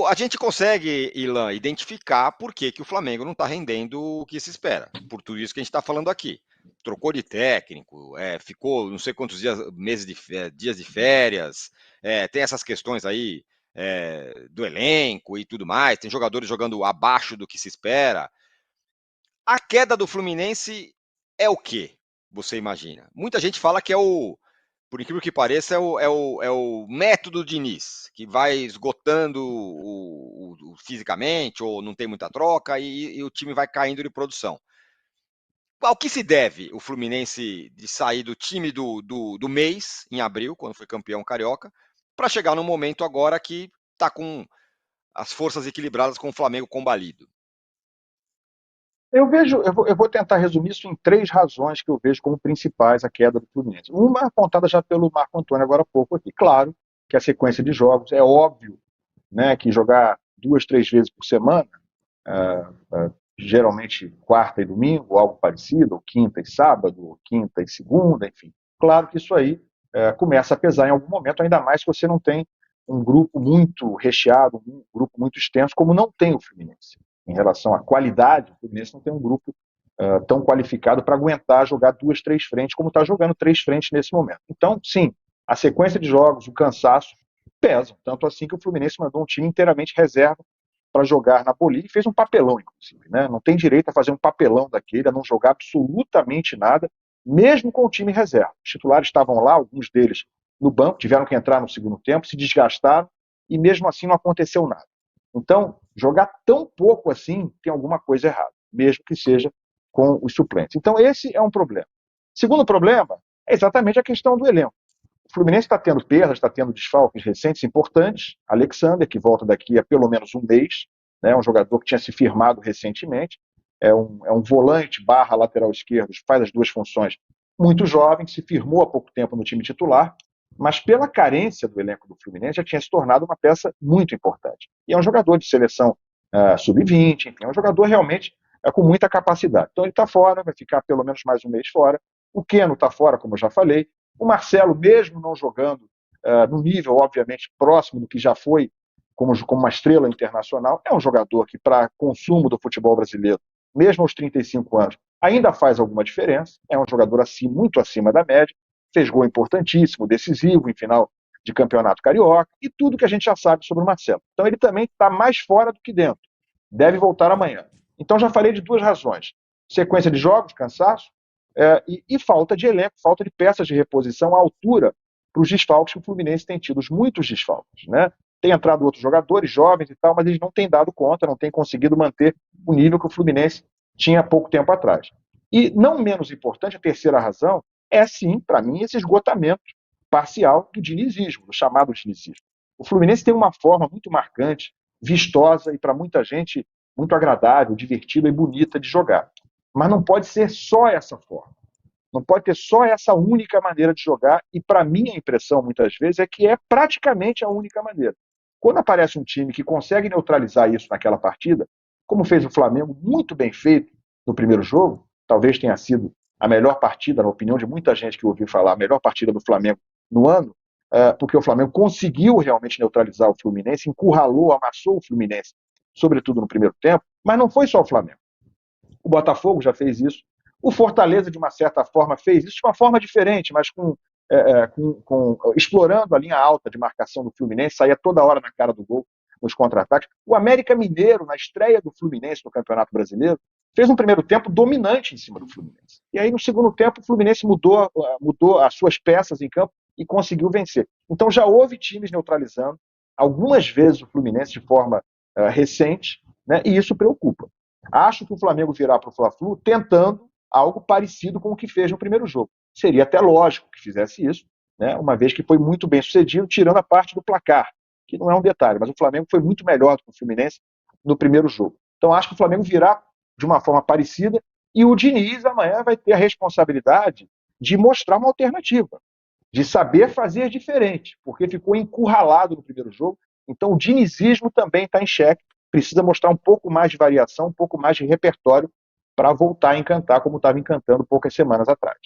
A gente consegue, Ilan, identificar por que, que o Flamengo não está rendendo o que se espera, por tudo isso que a gente está falando aqui. Trocou de técnico, ficou não sei quantos dias, dias de férias, tem essas questões aí do elenco e tudo mais, tem jogadores jogando abaixo do que se espera. A queda do Fluminense é o quê? Você imagina? Muita gente fala que por incrível que pareça, é o método Diniz, que vai esgotando fisicamente, ou não tem muita troca, e o time vai caindo de produção. Ao que se deve o Fluminense de sair do time do mês, em abril, quando foi campeão carioca, para chegar no momento agora que está com as forças equilibradas com o Flamengo combalido? Eu vou tentar resumir isso em três razões que eu vejo como principais a queda do Fluminense. Uma apontada já pelo Marco Antônio agora há pouco aqui. Claro que a sequência de jogos é óbvio, né, que jogar duas, três vezes por semana, ah, geralmente quarta e domingo, algo parecido, ou quinta e sábado, ou quinta e segunda, enfim. Claro que isso aí começa a pesar em algum momento, ainda mais se você não tem um grupo muito recheado, um grupo muito extenso, como não tem o Fluminense. Em relação à qualidade, o Fluminense não tem um grupo tão qualificado para aguentar jogar duas, três frentes, como está jogando três frentes nesse momento. Então, sim, a sequência de jogos, o cansaço, pesam. Tanto assim que o Fluminense mandou um time inteiramente reserva para jogar na Bolívia e fez um papelão, inclusive. Né? Não tem direito a fazer um papelão daquele, a não jogar absolutamente nada, mesmo com o time reserva. Os titulares estavam lá, alguns deles no banco, tiveram que entrar no segundo tempo, se desgastaram e mesmo assim não aconteceu nada. Então, jogar tão pouco assim tem alguma coisa errada, mesmo que seja com os suplentes. Então, esse é um problema. Segundo problema é exatamente a questão do elenco. O Fluminense está tendo perdas, está tendo desfalques recentes importantes. Alexander, que volta daqui a pelo menos um mês, né, um jogador que tinha se firmado recentemente. É um volante barra lateral esquerdo, faz as duas funções. Muito jovem, se firmou há pouco tempo no time titular, mas pela carência do elenco do Fluminense já tinha se tornado uma peça muito importante. E é um jogador de seleção sub-20, enfim, é um jogador realmente com muita capacidade. Então ele está fora, vai ficar pelo menos mais um mês fora. O Keno está fora, como eu já falei. O Marcelo, mesmo não jogando no nível, obviamente, próximo do que já foi como uma estrela internacional, é um jogador que, para consumo do futebol brasileiro, mesmo aos 35 anos, ainda faz alguma diferença. É um jogador assim, muito acima da média, fez gol importantíssimo, decisivo em final de campeonato carioca, e tudo que a gente já sabe sobre o Marcelo. Então ele também está mais fora do que dentro. Deve voltar amanhã. Então já falei de duas razões. Sequência de jogos, cansaço, e falta de elenco, falta de peças de reposição à altura para os desfalques que o Fluminense tem tido, muitos desfalques. Né? Tem entrado outros jogadores jovens e tal, mas eles não têm dado conta, não têm conseguido manter o nível que o Fluminense tinha há pouco tempo atrás. E não menos importante, a terceira razão é sim, para mim, esse esgotamento parcial do dinizismo, do chamado dinizismo. O Fluminense tem uma forma muito marcante, vistosa e para muita gente muito agradável, divertida e bonita de jogar. Mas não pode ser só essa forma. Não pode ter só essa única maneira de jogar, e para mim a impressão muitas vezes é que é praticamente a única maneira. Quando aparece um time que consegue neutralizar isso naquela partida, como fez o Flamengo, muito bem feito no primeiro jogo, talvez tenha sido a melhor partida, na opinião de muita gente que ouviu falar, a melhor partida do Flamengo no ano, porque o Flamengo conseguiu realmente neutralizar o Fluminense, encurralou, amassou o Fluminense, sobretudo no primeiro tempo, mas não foi só o Flamengo. O Botafogo já fez isso. O Fortaleza, de uma certa forma, fez isso de uma forma diferente, mas explorando a linha alta de marcação do Fluminense, saía toda hora na cara do gol nos contra-ataques. O América Mineiro, na estreia do Fluminense no Campeonato Brasileiro, fez um primeiro tempo dominante em cima do Fluminense. E aí, no segundo tempo, o Fluminense mudou as suas peças em campo e conseguiu vencer. Então já houve times neutralizando, algumas vezes o Fluminense de forma recente, né, e isso preocupa. Acho que o Flamengo virá para o Fla-Flu tentando algo parecido com o que fez no primeiro jogo. Seria até lógico que fizesse isso, né, uma vez que foi muito bem sucedido, tirando a parte do placar, que não é um detalhe, mas o Flamengo foi muito melhor do que o Fluminense no primeiro jogo. Então acho que o Flamengo virá de uma forma parecida, e o Diniz amanhã vai ter a responsabilidade de mostrar uma alternativa, de saber fazer diferente, porque ficou encurralado no primeiro jogo. Então o dinizismo também está em xeque, precisa mostrar um pouco mais de variação, um pouco mais de repertório para voltar a encantar como estava encantando poucas semanas atrás.